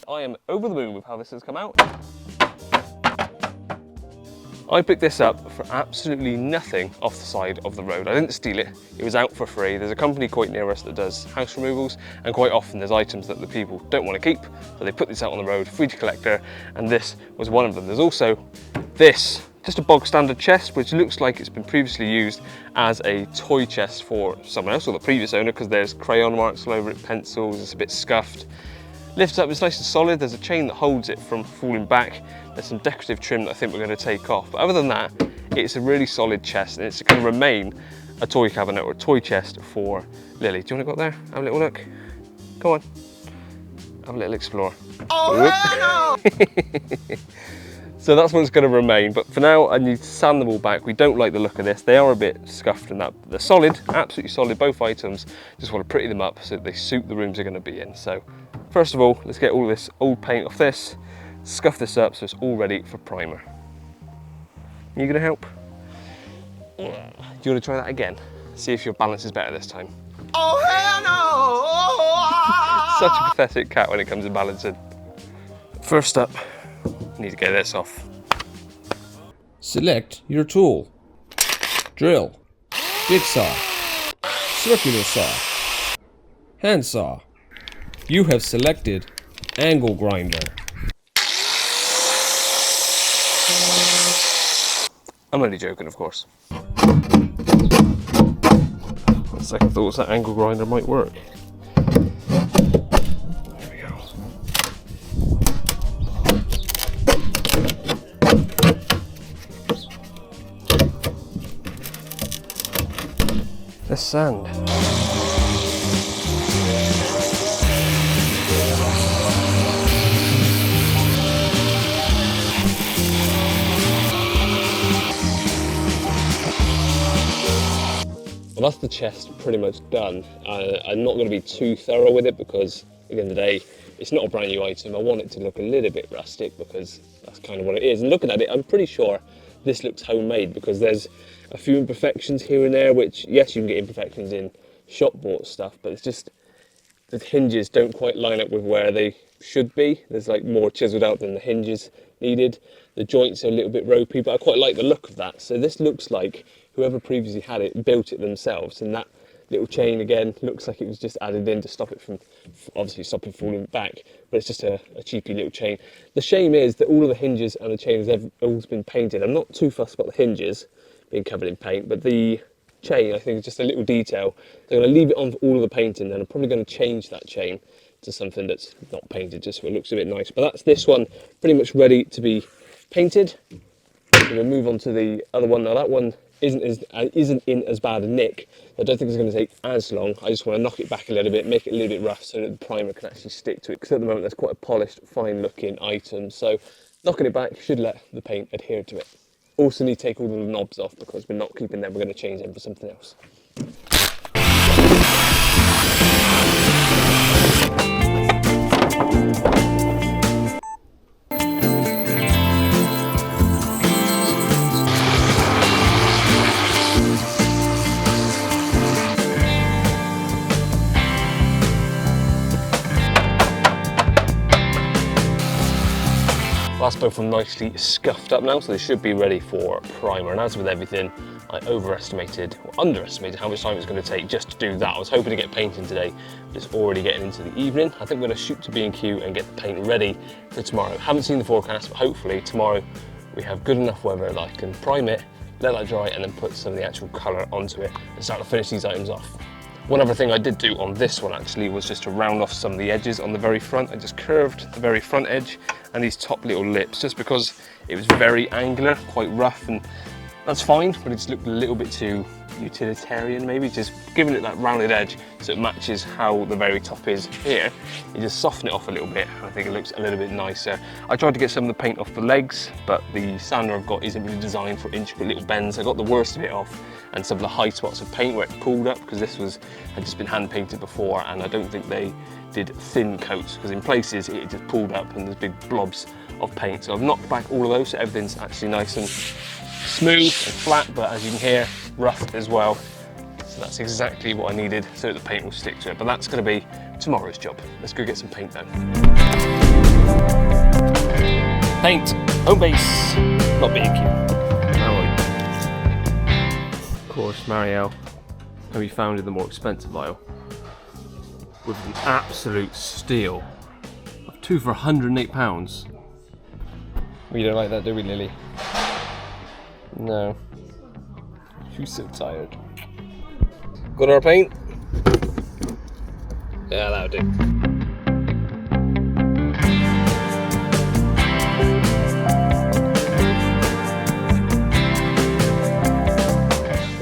I am over the moon with how this has come out. I picked this up for absolutely nothing off the side of the road. I didn't steal it, it was out for free. There's a company quite near us that does house removals, and quite often there's items that the people don't want to keep, so they put this out on the road, free to collector, and this was one of them. There's also this, just a bog standard chest, which looks like it's been previously used as a toy chest for someone else, or the previous owner, because there's crayon marks all over it, pencils, it's a bit scuffed. Lifts up, it's nice and solid. There's a chain that holds it from falling back. There's some decorative trim that I think we're going to take off. But other than that, it's a really solid chest, and it's going to remain a toy cabinet or a toy chest for Lily. Do you want to go up there? Have a little look. Come on. Have a little explore. Oh, no! So that's what it's going to remain. But for now, I need to sand them all back. We don't like the look of this. They are a bit scuffed and that. They're solid, absolutely solid, both items. Just want to pretty them up so that they suit the rooms they're going to be in. So first of all, let's get all this old paint off this, scuff this up so it's all ready for primer. You gonna help? Do you want to try that again? See if your balance is better this time. Oh, hell no! Such a pathetic cat when it comes to balancing. First up, need to get this off. Select your tool. Drill, jigsaw, circular saw, handsaw. You have selected angle grinder. I'm only joking, of course. Second thoughts, that angle grinder might work. There we go. The sand. Well, that's the chest pretty much done. I'm not going to be too thorough with it because at the end of the day, it's not a brand new item. I want it to look a little bit rustic because that's kind of what it is. And looking at it, I'm pretty sure this looks homemade because there's a few imperfections here and there, which, yes, you can get imperfections in shop bought stuff, but it's just the hinges don't quite line up with where they should be. There's like more chiseled out than the hinges needed. The joints are a little bit ropey, but I quite like the look of that. So this looks like whoever previously had it built it themselves, and that little chain again looks like it was just added in to stop it from obviously stopping falling back, but it's just a cheapy little chain. The shame is that all of the hinges and the chains have always been painted. I'm not too fussed about the hinges being covered in paint, but the chain I think is just a little detail. So I'm going to leave it on for all of the painting, and I'm probably going to change that chain to something that's not painted just so it looks a bit nice. But that's this one pretty much ready to be painted. I'm going to move on to the other one. Now that one isn't in as bad a nick. I don't think it's going to take as long. I just want to knock it back a little bit, make it a little bit rough so that the primer can actually stick to it, because at the moment that's quite a polished, fine looking item. So knocking it back should let the paint adhere to it. Also need to take all the knobs off because we're not keeping them, we're going to change them for something else. That's both nicely scuffed up now, so they should be ready for primer. And as with everything, I underestimated how much time it was going to take just to do that. I was hoping to get painting today, but it's already getting into the evening. I think we're going to shoot to B&Q and get the paint ready for tomorrow. Haven't seen the forecast, but hopefully tomorrow we have good enough weather that I can prime it, let that dry, and then put some of the actual colour onto it and start to finish these items off. One other thing I did do on this one actually was just to round off some of the edges on the very front. I just curved the very front edge and these top little lips just because it was very angular, quite rough, and that's fine, but it just looked a little bit too utilitarian maybe, just giving it that rounded edge so it matches how the very top is here. You just soften it off a little bit and I think it looks a little bit nicer. I tried to get some of the paint off the legs, but the sander I've got isn't really designed for intricate little bends. I got the worst of it off and some of the high spots of paint where it pulled up, because this had just been hand painted before, and I don't think they did thin coats, because in places it just pulled up and there's big blobs of paint. So I've knocked back all of those so everything's actually nice and smooth and flat, but as you can hear, rough as well. So that's exactly what I needed so that the paint will stick to it. But that's going to be tomorrow's job. Let's go get some paint done. Paint, home base, not BQ. Of course, Marielle can be found in the more expensive aisle with the absolute steal of 2 for £108. We don't like that, do we, Lily? No. She's so tired. Got our paint? Yeah, that'll do.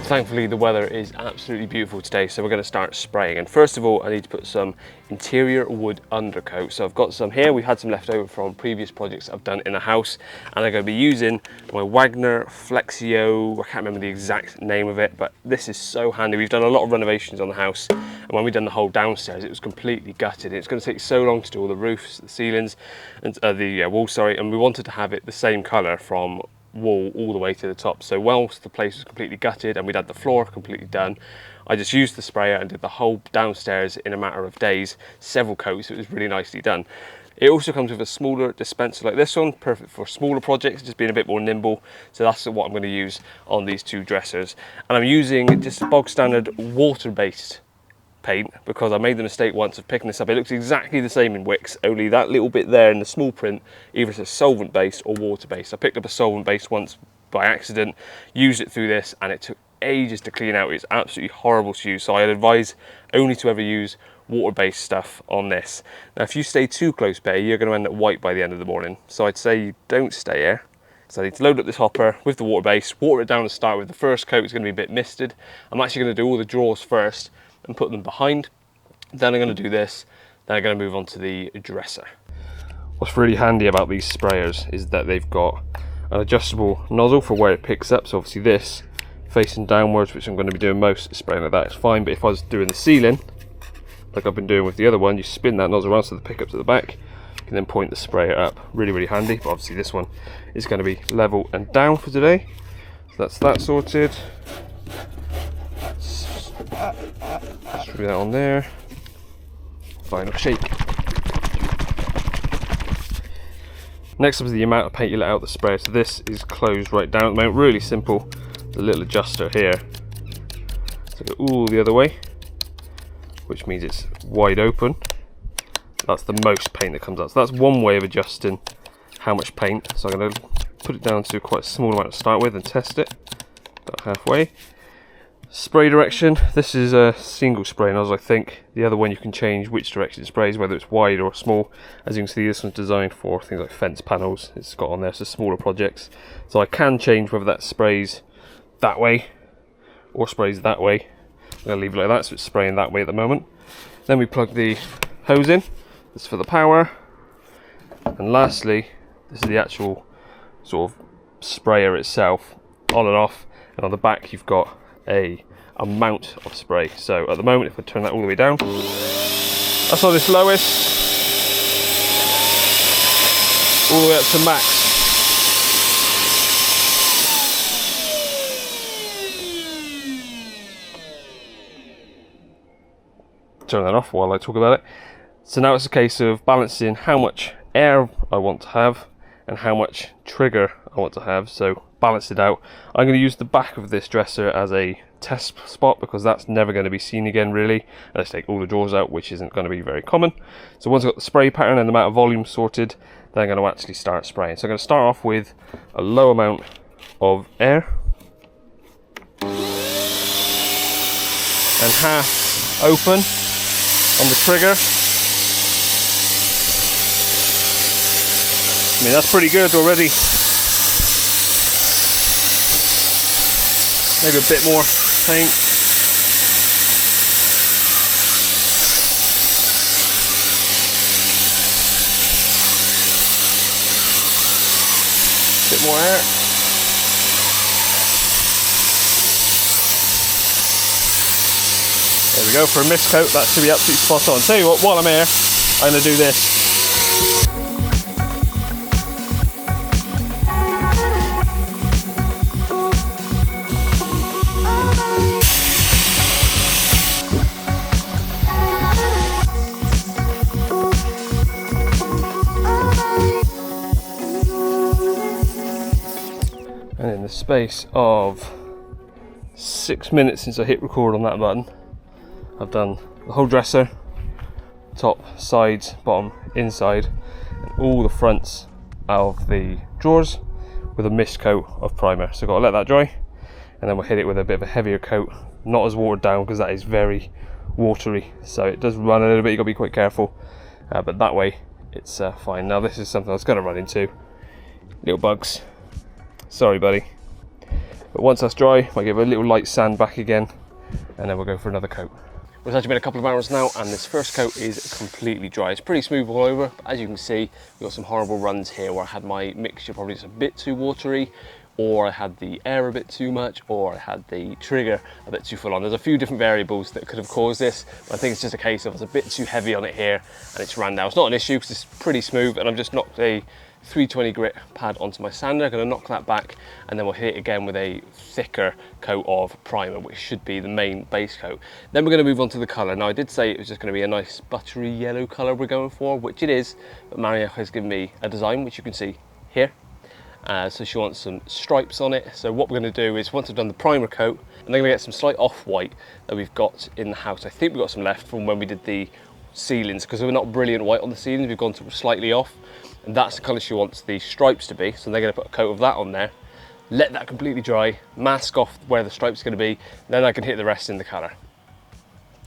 Thankfully the weather is absolutely beautiful today, so we're going to start spraying. And first of all I need to put some interior wood undercoat. So I've got some here, we had some left over from previous projects I've done in the house, and I'm going to be using my Wagner Flexio, I can't remember the exact name of it, but this is so handy. We've done a lot of renovations on the house, and when we've done the whole downstairs it was completely gutted. It's going to take so long to do all the roofs, the ceilings, and the walls, sorry, and we wanted to have it the same colour from wall all the way to the top. So whilst the place was completely gutted and we'd had the floor completely done, I just used the sprayer and did the whole downstairs in a matter of days, several coats. It was really nicely done. It also comes with a smaller dispenser like this one, perfect for smaller projects, just being a bit more nimble. So that's what I'm going to use on these two dressers. And I'm using just a bog standard water-based paint because I made the mistake once of picking this up. It looks exactly the same in Wix, only that little bit there in the small print either says solvent based or water based. I picked up a solvent based once by accident, used it through this, and it took ages to clean out. It's absolutely horrible to use, so I'd advise only to ever use water based stuff on this. Now if you stay too close by, you're going to end up white by the end of the morning, so I'd say you don't stay here. So I need to load up this hopper with the water base, water it down to start with. The first coat is going to be a bit misted. I'm actually going to do all the drawers first and put them behind. Then I'm going to do this, then I'm going to move on to the dresser. What's really handy about these sprayers is that they've got an adjustable nozzle for where it picks up. So obviously this facing downwards, which I'm going to be doing most, spraying like that, it's fine. But if I was doing the ceiling, like I've been doing with the other one, you spin that nozzle around so the pickup's at the back, you can then point the sprayer up. Really, really handy. But obviously this one is going to be level and down for today. So that's that sorted. Screw that on there. Final shape. Next up is the amount of paint you let out the sprayer. So this is closed right down at the moment. Really simple. The little adjuster here. So go all the other way, which means it's wide open. That's the most paint that comes out. So that's one way of adjusting how much paint. So I'm going to put it down to quite a small amount to start with and test it. About halfway. Spray direction, this is a single spray nozzle I think. The other one you can change which direction it sprays, whether it's wide or small. As you can see, this one's designed for things like fence panels. It's got on there, so smaller projects. So I can change whether that sprays that way or sprays that way. I'm going to leave it like that, so it's spraying that way at the moment. Then we plug the hose in. This is for the power. And lastly, this is the actual sort of sprayer itself, on and off. And on the back you've got a amount of spray. So at the moment, if I turn that all the way down, that's on its lowest, all the way up to max. Turn that off while I talk about it. So now it's a case of balancing how much air I want to have and how much trigger I want to have. So balance it out. I'm going to use the back of this dresser as a test spot because that's never going to be seen again really. Let's take all the drawers out, which isn't going to be very common. So once I've got the spray pattern and the amount of volume sorted, then I'm going to actually start spraying. So I'm going to start off with a low amount of air and half open on the trigger. I mean, that's pretty good already. Maybe a bit more paint. Bit more air. There we go, for a mist coat, that should be absolutely spot on. Tell you what, while I'm here, I'm going to do this. space of 6 minutes since I hit record on that button, I've done the whole dresser, top, sides, bottom, inside, and all the fronts of the drawers with a mist coat of primer. So I've got to let that dry, and then we'll hit it with a bit of a heavier coat, not as watered down because that is very watery, so it does run a little bit. You've got to be quite careful, but that way it's fine. Now this is something I was going to run into, little bugs, sorry buddy, but once that's dry I'll give it a little light sand back again, and then we'll go for another coat. Well, it's actually been a couple of hours now and this first coat is completely dry. It's pretty smooth all over, but as you can see we've got some horrible runs here where I had my mixture probably just a bit too watery, or I had the air a bit too much, or I had the trigger a bit too full on. There's a few different variables that could have caused this, but I think it's just a case of it's a bit too heavy on it here and it's ran down. It's not an issue because it's pretty smooth, and I've just knocked a 320 grit pad onto my sander. I'm going to knock that back and then we'll hit it again with a thicker coat of primer, which should be the main base coat. Then we're going to move on to the colour. Now I did say it was just going to be a nice buttery yellow colour we're going for, which it is, but Maria has given me a design which you can see here. So she wants some stripes on it. So what we're going to do is, once I've done the primer coat, I'm going to get some slight off-white that we've got in the house. I think we've got some left from when we did the ceilings, because we're not brilliant white on the ceilings, we've gone to slightly off, and that's the colour she wants the stripes to be. So they're going to put a coat of that on there, let that completely dry, mask off where the stripe's are going to be, then I can hit the rest in the colour.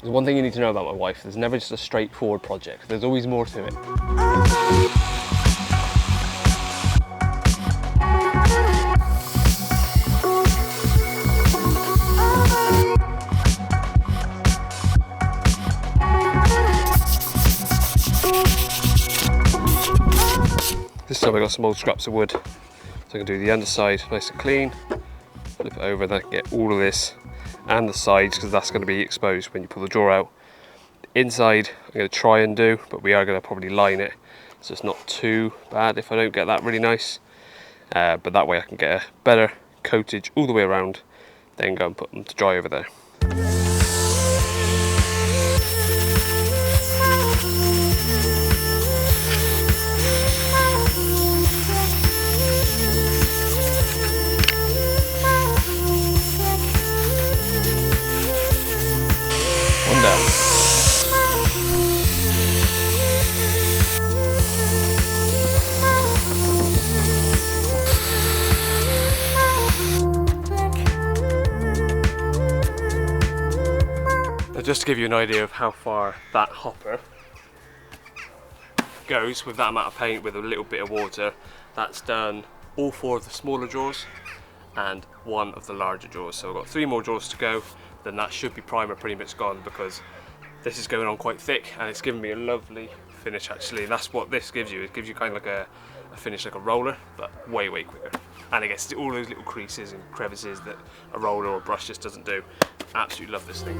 There's one thing you need to know about my wife: there's never just a straightforward project, there's always more to it. This time I got some old scraps of wood, so I can do the underside nice and clean, flip it over, then I can get all of this and the sides, because that's going to be exposed when you pull the drawer out. The inside I'm going to try and do, but we are going to probably line it, so it's not too bad if I don't get that really nice, but that way I can get a better coatage all the way around, then go and put them to dry over there. One down. Now just to give you an idea of how far that hopper goes with that amount of paint with a little bit of water, that's done all 4 of the smaller drawers and 1 of the larger drawers. So I've got 3 more drawers to go, then that should be primer pretty much gone, because this is going on quite thick and it's giving me a lovely finish actually. And that's what this gives you. It gives you kind of like a finish like a roller, but way quicker. And it gets all those little creases and crevices that a roller or a brush just doesn't do. Absolutely love this thing.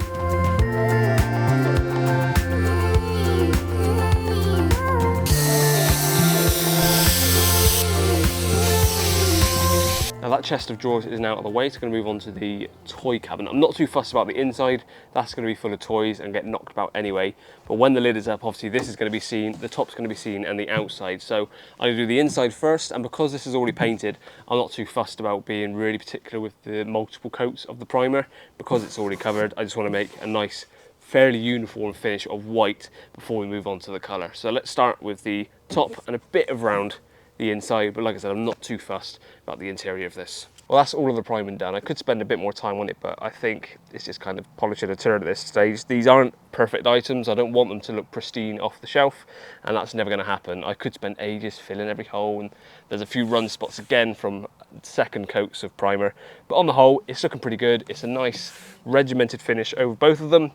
Now that chest of drawers is now out of the way, so I'm going to move on to the toy cabinet. I'm not too fussed about the inside, that's going to be full of toys and get knocked about anyway. But when the lid is up, obviously this is going to be seen, the top's going to be seen, and the outside. So I'm going to do the inside first, and because this is already painted, I'm not too fussed about being really particular with the multiple coats of the primer. Because it's already covered, I just want to make a nice, fairly uniform finish of white before we move on to the colour. So let's start with the top and a bit of round the inside, but like I said, I'm not too fussed about the interior of this. Well, that's all of the priming done. I could spend a bit more time on it, but I think it's just kind of polishing a turd at this stage. These aren't perfect items. I don't want them to look pristine off the shelf, and that's never going to happen. I could spend ages filling every hole, and there's a few run spots again from second coats of primer, but on the whole, it's looking pretty good. It's a nice regimented finish over both of them,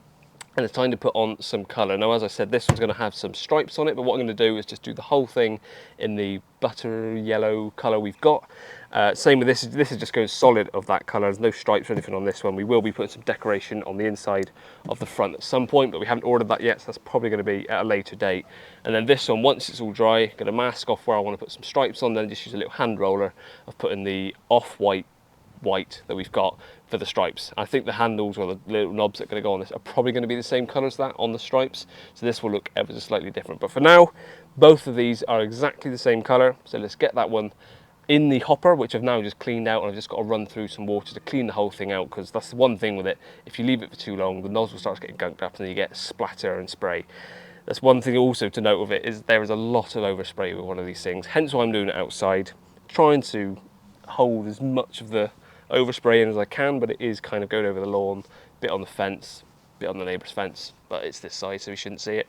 and it's time to put on some colour. Now, as I said, this one's going to have some stripes on it, but what I'm going to do is just do the whole thing in the butter yellow colour we've got. Same with this is just going solid of that colour. There's no stripes or anything on this one. We will be putting some decoration on the inside of the front at some point, but we haven't ordered that yet, so that's probably going to be at a later date. And then this one, once it's all dry, going to mask off where I want to put some stripes on, then just use a little hand roller of putting the off-white white that we've got for the stripes. I think the handles or the little knobs that are going to go on this are probably going to be the same colour as that on the stripes, so this will look ever so slightly different. But for now, both of these are exactly the same colour, so let's get that one in the hopper, which I've now just cleaned out, and I've just got to run through some water to clean the whole thing out, because that's the one thing with it. If you leave it for too long, the nozzle starts getting gunked up and then you get splatter and spray. That's one thing also to note with it, is there is a lot of overspray with one of these things, hence why I'm doing it outside, trying to hold as much of the overspray in as I can, but it is kind of going over the lawn, bit on the fence, bit on the neighbour's fence, but it's this side so you shouldn't see it.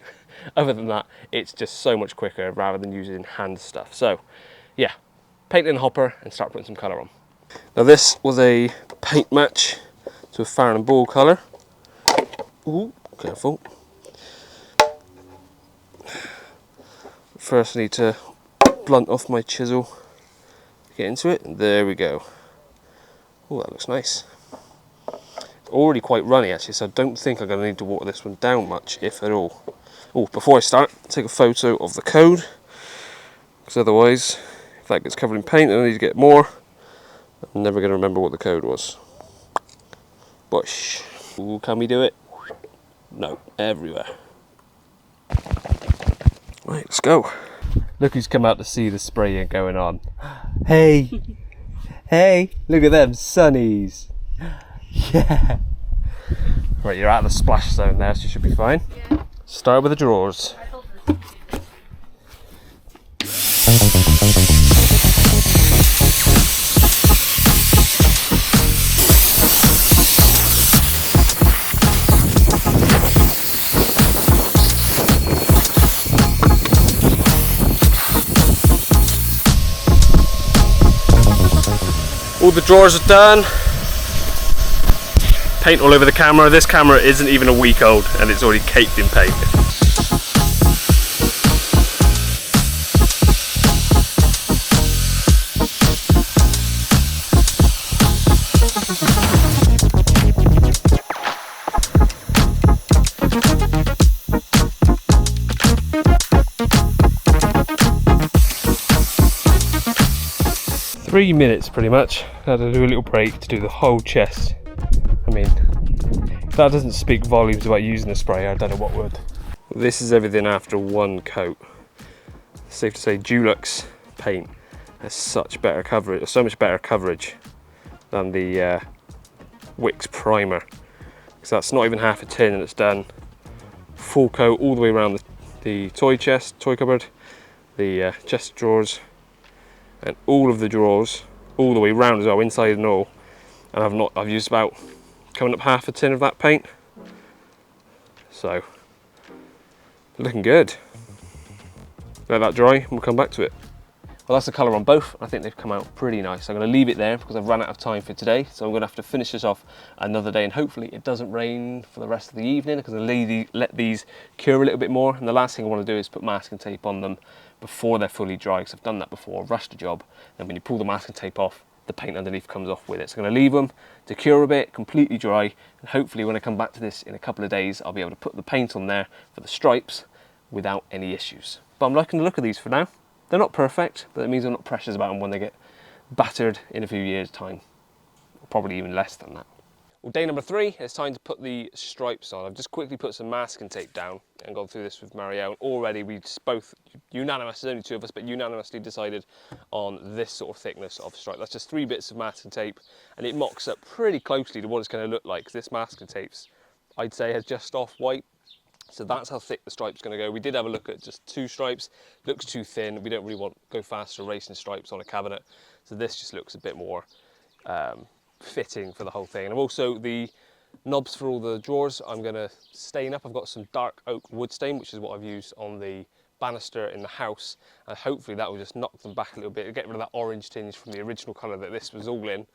Other than that, it's just so much quicker rather than using hand stuff. So yeah, paint in the hopper and start putting some colour on. Now this was a paint match to a Farron Ball colour. Ooh, careful. First I need to blunt off my chisel, get into it, and there we go. Oh, that looks nice. Already quite runny actually, so I don't think I'm going to need to water this one down much, if at all. Oh, before I start, take a photo of the code, because otherwise, if that gets covered in paint and I need to get more, I'm never going to remember what the code was. Bush. Ooh, can we do it? No, everywhere. Right, let's go. Look who's come out to see the spraying going on. Hey! Hey! Look at them sunnies! Yeah! Right, you're out of the splash zone there, so you should be fine. Yeah. Start with the drawers. All the drawers are done. Paint all over the camera. This camera isn't even a week old and it's already caked in paint. Minutes pretty much. I had to do a little break to do the whole chest. I mean, if that doesn't speak volumes about using the spray, I don't know what would. This is everything after one coat. Safe to say Dulux paint has such better coverage, so much better coverage than the Wix primer. So that's not even half a tin and it's done full coat all the way around the toy chest, toy cupboard, the chest drawers, and all of the drawers, all the way round as well, inside and all. And I've used about coming up half a tin of that paint. So, looking good. Let that dry and we'll come back to it. Well, that's the colour on both. I think they've come out pretty nice. I'm going to leave it there because I've run out of time for today. So I'm going to have to finish this off another day and hopefully it doesn't rain for the rest of the evening because I'll let these cure a little bit more. And the last thing I want to do is put masking tape on them before they're fully dry, because I've done that before, rushed a job, and when you pull the masking tape off, the paint underneath comes off with it. So I'm going to leave them to cure a bit, completely dry, and hopefully when I come back to this in a couple of days, I'll be able to put the paint on there for the stripes without any issues. But I'm liking the look of these for now. They're not perfect, but it means I'm not precious about them when they get battered in a few years' time, or probably even less than that. Well, day number 3, it's time to put the stripes on. I've just quickly put some masking tape down and gone through this with Marielle. Already we both, unanimous, there's only 2 of us, but unanimously decided on this sort of thickness of stripe. That's just 3 bits of masking tape and it mocks up pretty closely to what it's going to look like. This masking tape's, I'd say, has just off white. So that's how thick the stripe's going to go. We did have a look at just 2 stripes. Looks too thin. We don't really want to go faster racing stripes on a cabinet. So this just looks a bit more fitting for the whole thing. And also the knobs for all the drawers I'm going to stain up. I've got some dark oak wood stain, which is what I've used on the banister in the house, and hopefully that will just knock them back a little bit, get rid of that orange tinge from the original colour that this was all in,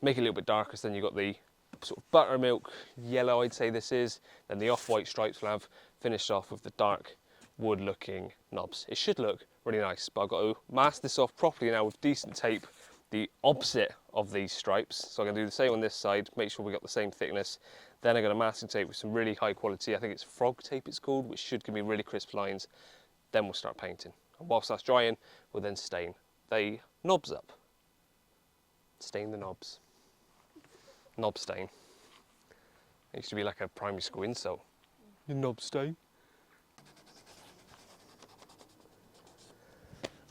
make it a little bit darker. So then you've got the sort of buttermilk yellow, I'd say this is, then the off-white stripes will have finished off with the dark wood looking knobs. It should look really nice, but I've got to mask this off properly now with decent tape, the opposite of these stripes. So I'm going to do the same on this side, make sure we got the same thickness. Then I'm going to masking tape with some really high quality, I think it's frog tape it's called, which should give me really crisp lines. Then we'll start painting. And whilst that's drying, we'll then stain the knobs up. Stain the knobs. Knob stain. It used to be like a primary school insult. Your knob stain.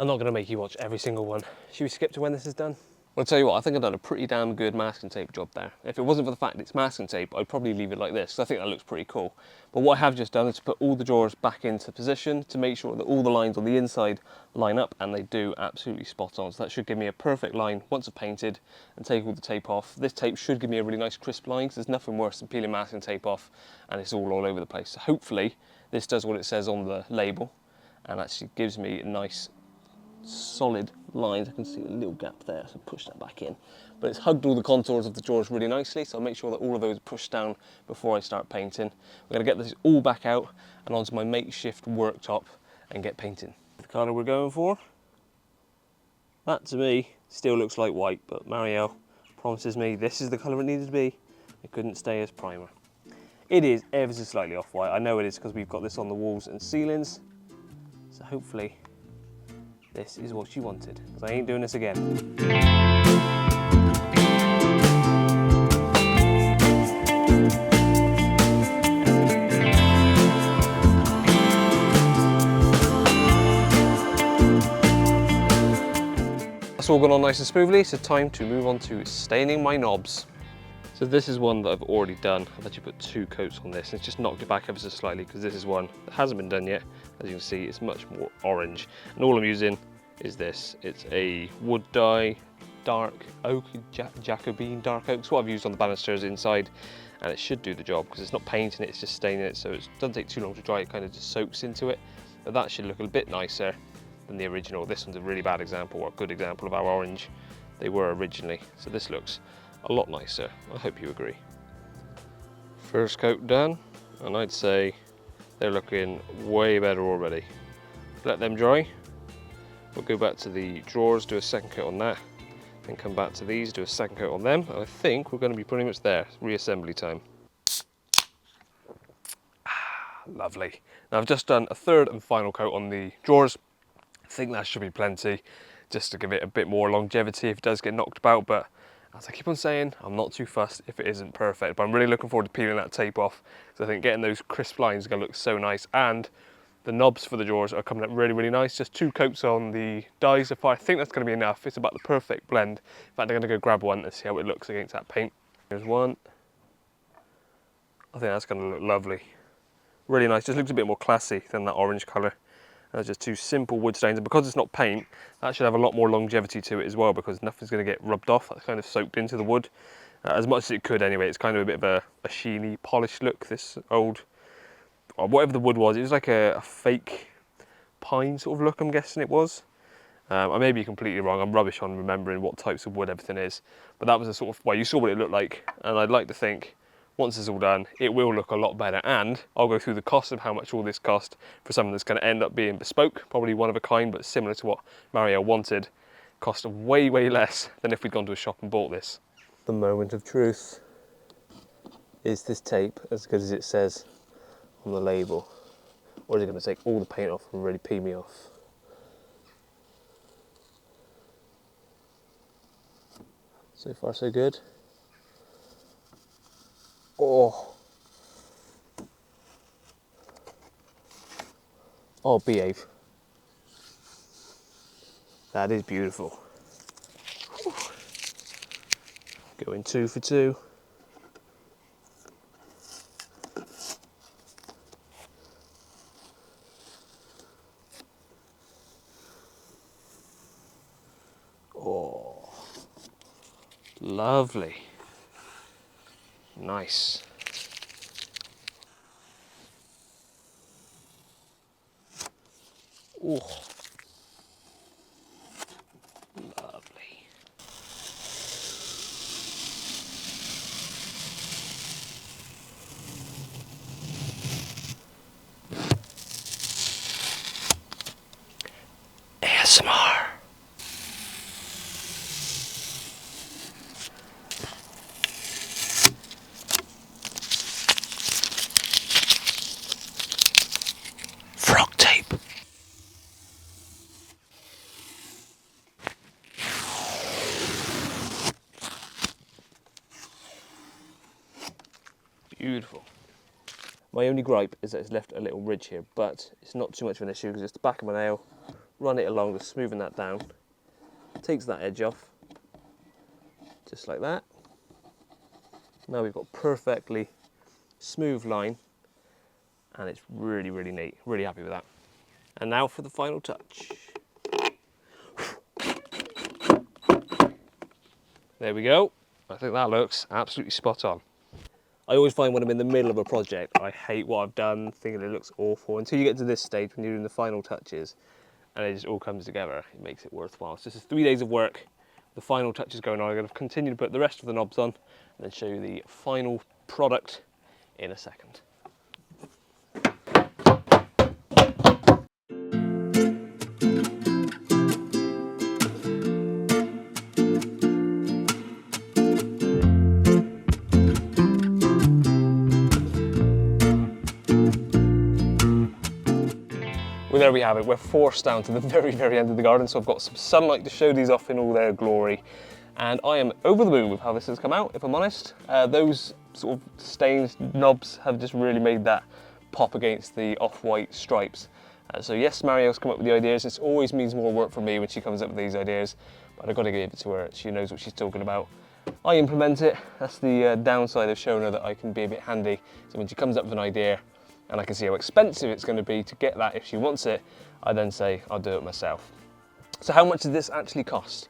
I'm not going to make you watch every single one. Should we skip to when this is done? I'll tell you what, I think I've done a pretty damn good masking tape job there. If it wasn't for the fact it's masking tape, I'd probably leave it like this, because I think that looks pretty cool. But what I have just done is to put all the drawers back into position to make sure that all the lines on the inside line up, and they do absolutely spot on. So that should give me a perfect line once I've painted and take all the tape off. This tape should give me a really nice crisp line, because there's nothing worse than peeling masking tape off and it's all over the place. So hopefully this does what it says on the label and actually gives me a nice solid lines. I can see a little gap there, so push that back in. But it's hugged all the contours of the drawers really nicely, so I'll make sure that all of those are pushed down before I start painting. We're going to get this all back out and onto my makeshift worktop and get painting. The colour we're going for, that to me still looks like white, but Marielle promises me this is the colour it needed to be. It couldn't stay as primer. It is ever so slightly off white. I know it is because we've got this on the walls and ceilings, so hopefully this is what she wanted, because I ain't doing this again. That's all gone on nice and smoothly, so time to move on to staining my knobs. So this is one that I've already done. I've actually put 2 coats on this. It's just knocked it back ever so slightly because this is one that hasn't been done yet. As you can see, it's much more orange. And all I'm using is this. It's a wood dye, dark oak, Jacobine dark oak. It's what I've used on the banisters inside, and it should do the job because it's not painting it, it's just staining it. So it doesn't take too long to dry, it kind of just soaks into it. But that should look a bit nicer than the original. This one's a really bad example, or a good example of how orange they were originally. So this looks a lot nicer. I hope you agree. First coat done, and I'd say they're looking way better already. Let them dry. We'll go back to the drawers, do a second coat on that, then come back to these, do a second coat on them. I think we're going to be pretty much there. Reassembly time. Lovely. Now I've just done a third and final coat on the drawers. I think that should be plenty, just to give it a bit more longevity if it does get knocked about. But as I keep on saying, I'm not too fussed if it isn't perfect. But I'm really looking forward to peeling that tape off, because I think getting those crisp lines is going to look so nice. And the knobs for the drawers are coming up really, really nice. Just 2 coats on the dies so far. I think that's going to be enough. It's about the perfect blend. In fact, I'm going to go grab one and see how it looks against that paint. Here's one. I think that's going to look lovely. Really nice. Just looks a bit more classy than that orange colour. That's just 2 simple wood stains, and because it's not paint, that should have a lot more longevity to it as well, because nothing's going to get rubbed off. That's kind of soaked into the wood as much as it could anyway. It's kind of a bit of a sheeny, polished look, this old, or whatever the wood was. It was like a fake pine sort of look, I'm guessing it was. I may be completely wrong. I'm rubbish on remembering what types of wood everything is, but that was a sort of, well, you saw what it looked like, and I'd like to think once it's all done, it will look a lot better. And I'll go through the cost of how much all this cost for something that's going to end up being bespoke, probably one of a kind, but similar to what Mario wanted. Cost way, way less than if we'd gone to a shop and bought this. The moment of truth. Is this tape as good as it says on the label? Or is it going to take all the paint off and really pee me off? So far so good. Oh. Oh, behave. That is beautiful. Whew. Going 2 for 2. Oh, lovely. Nice. Oh, lovely. ASMR. Frog tape. Beautiful. My only gripe is that it's left a little ridge here, but it's not too much of an issue because it's the back of my nail. run it along, just smoothing that down. Takes that edge off, just like that. Now we've got perfectly smooth line, and it's really, really neat. Really happy with that. And now for the final touch. There we go. I think that looks absolutely spot on. I always find when I'm in the middle of a project, I hate what I've done, thinking it looks awful, until you get to this stage when you're doing the final touches, and it just all comes together. It makes it worthwhile. So this is 3 days of work. The final touches going on. I'm going to continue to put the rest of the knobs on, and then show you the final product in a second. Well, there we have it. We're forced down to the very, very end of the garden, so I've got some sunlight to show these off in all their glory. And I am over the moon with how this has come out, if I'm honest. Those sort of stained knobs have just really made that pop against the off-white stripes. So yes, Mario's come up with the ideas. This always means more work for me when she comes up with these ideas, but I've got to give it to her. She knows what she's talking about. I implement it. That's the downside of showing her that I can be a bit handy. So when she comes up with an idea, and I can see how expensive it's going to be to get that if she wants it, I then say I'll do it myself. So how much did this actually cost?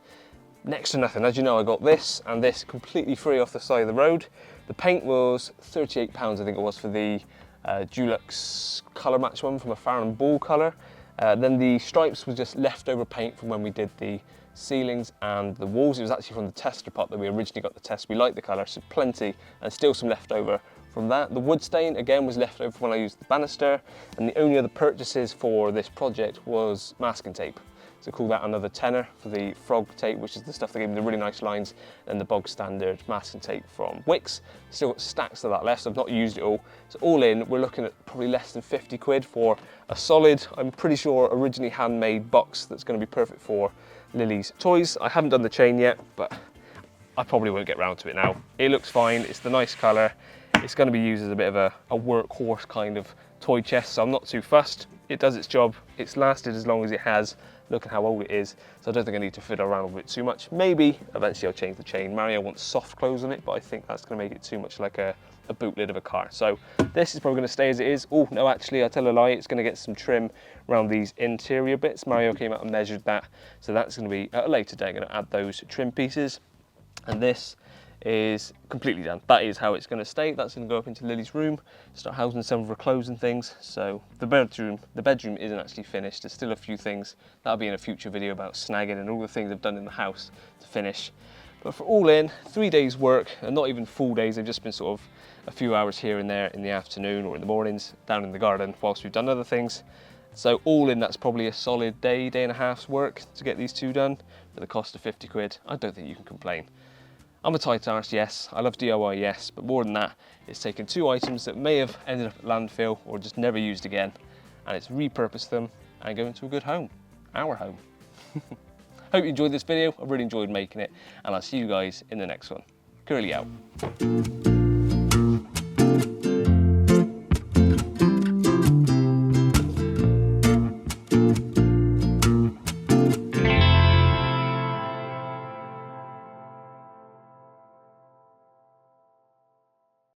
Next to nothing. As you know, I got this and this completely free off the side of the road. The paint was £38, I think it was, for the Dulux colour match one from a Farron Ball colour. Then the stripes was just leftover paint from when we did the ceilings and the walls. It was actually from the tester pot that we originally got the test. We liked the colour, so plenty, and still some leftover from that. The wood stain, again, was left over from when I used the banister, and the only other purchases for this project was masking tape. So call that another tenner for the frog tape, which is the stuff that gave me the really nice lines, and the bog standard masking tape from Wix. Still got stacks of that left, so I've not used it all. So all in, we're looking at probably less than 50 quid for a solid, I'm pretty sure originally handmade box that's going to be perfect for Lily's toys. I haven't done the chain yet, but I probably won't get round to it now. It looks fine, it's the nice colour. It's going to be used as a bit of a workhorse kind of toy chest, so I'm not too fussed. It does its job. It's lasted as long as it has. Look at how old it is, so I don't think I need to fiddle around with it too much. Maybe eventually I'll change the chain. Mario wants soft close on it, but I think that's going to make it too much like a boot lid of a car. So this is probably going to stay as it is. Oh no, actually I tell a lie, it's going to get some trim around these interior bits. Mario came out and measured that, so that's going to be at a later day. I'm going to add those trim pieces, and this is completely done. That is how it's going to stay. That's going to go up into Lily's room, start housing some of her clothes and things. So the bedroom isn't actually finished. There's still a few things that'll be in a future video about snagging and all the things I've done in the house to finish. But for all in, 3 days work, and not even full days, they've just been sort of a few hours here and there in the afternoon or in the mornings down in the garden whilst we've done other things. So all in, that's probably a solid day and a half's work to get these two done for the cost of 50 quid. I don't think you can complain. I'm a tight arse, yes. I love DIY, yes. But more than that, it's taken two items that may have ended up at landfill or just never used again, and it's repurposed them and going to a good home. Our home. Hope you enjoyed this video. I really enjoyed making it, and I'll see you guys in the next one. Curly out.